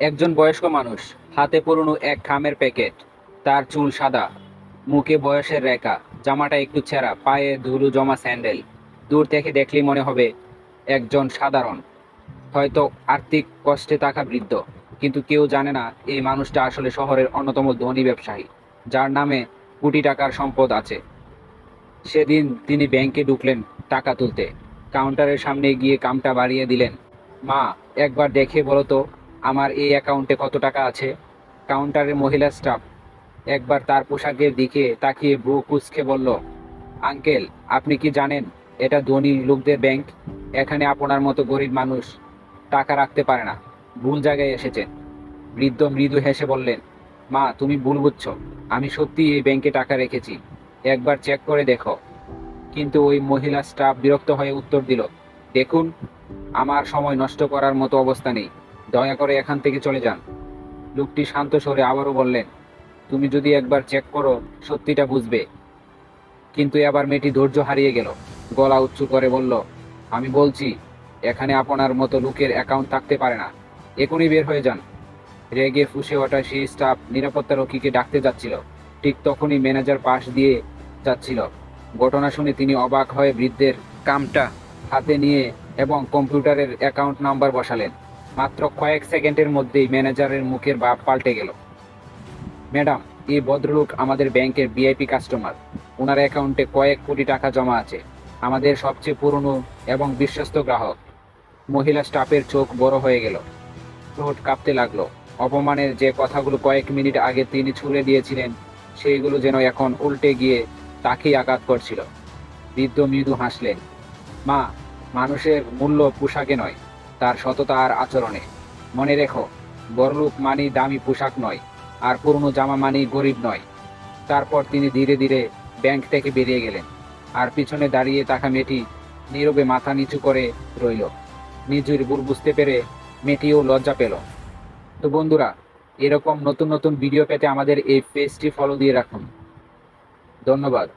একজন বয়স্ক মানুষ, হাতে পুরনো এক খামের প্যাকেট। তার চুল সাদা, মুখে বয়সের রেখা, জামাটা একটু ছেঁড়া, পায়ে ধুলো জমা স্যান্ডেল। দূর থেকে দেখলেই মনে হবে একজন সাধারণ, হয়তো আর্থিক কষ্টে থাকা বৃদ্ধ। কিন্তু কেউ জানে না এই মানুষটা আসলে শহরের অন্যতম ধনী ব্যবসায়ী, যার নামে কোটি টাকার সম্পদ আছে। সেদিন তিনি ব্যাংকে ঢুকলেন টাকা তুলতে। কাউন্টারের সামনে গিয়ে কামটা বাড়িয়ে দিলেন। মা, একবার দেখে বলো তো আমার এই অ্যাকাউন্টে কত টাকা আছে। কাউন্টারের মহিলা স্টাফ একবার তার পোশাকের দিকে তাকিয়ে ভ্রু কুঁচকে বলল, আঙ্কেল, আপনি কি জানেন এটা ধনী লোকদের ব্যাংক? এখানে আপনার মতো গরিব মানুষ টাকা রাখতে পারে না। ভুল জায়গায় এসেছেন। বৃদ্ধ মৃদু হেসে বললেন, মা, তুমি ভুল বুঝছো। আমি সত্যি এই ব্যাংকে টাকা রেখেছি, একবার চেক করে দেখো। কিন্তু ওই মহিলা স্টাফ বিরক্ত হয়ে উত্তর দিল, দেখুন, আমার সময় নষ্ট করার মতো অবস্থা নেই, দয়া করে এখান থেকে চলে যান। লোকটি শান্ত স্বরে আবারও বললেন, তুমি যদি একবার চেক করো সত্যিটা বুঝবে। কিন্তু এবার মেয়েটি ধৈর্য হারিয়ে গেল, গলা উঁচু করে বলল, আমি বলছি এখানে আপনার মতো লোকের অ্যাকাউন্ট থাকতে পারে না, এখনই বের হয়ে যান। রেগে ফুঁসে ওঠা সেই স্টাফ নিরাপত্তারক্ষীকে ডাকতে যাচ্ছিল। ঠিক তখনই ম্যানেজার পাশ দিয়ে যাচ্ছিল। ঘটনা শুনে তিনি অবাক হয়ে বৃদ্ধের কামটা হাতে নিয়ে এবং কম্পিউটারের অ্যাকাউন্ট নাম্বার বসালেন। মাত্র কয়েক সেকেন্ডের মধ্যেই ম্যানেজারের মুখের ভাব পাল্টে গেল। ম্যাডাম, এই ভদ্রলোক আমাদের ব্যাংকের ভিআইপি কাস্টমার। ওনার অ্যাকাউন্টে কয়েক কোটি টাকা জমা আছে, আমাদের সবচেয়ে পুরনো এবং বিশ্বস্ত গ্রাহক। মহিলা স্টাফের চোখ বড় হয়ে গেল, ঠোঁট কাঁপতে লাগলো। অপমানের যে কথাগুলো কয়েক মিনিট আগে তিনি ছুড়ে দিয়েছিলেন, সেইগুলো যেন এখন উল্টে গিয়ে তাকেই আঘাত করছিল। বৃদ্ধ মৃদু হাসলেন, মা, মানুষের মূল্য পোশাকে নয়, তার সততা আর আচরণে। মনে রেখো, বড়লোক মানেই দামি পোশাক নয়, আর পুরনো জামা মানেই গরিব নয়। তারপর তিনি ধীরে ধীরে ব্যাংক থেকে বেরিয়ে গেলেন। আর পিছনে দাঁড়িয়ে থাকা মেয়েটি নীরবে মাথা নিচু করে রইল। নিজের ভুল বুঝতে পেরে মেয়েটিও লজ্জা পেল। তো বন্ধুরা, এরকম নতুন নতুন ভিডিও পেতে আমাদের এই পেজটি ফলো দিয়ে রাখুন। ধন্যবাদ।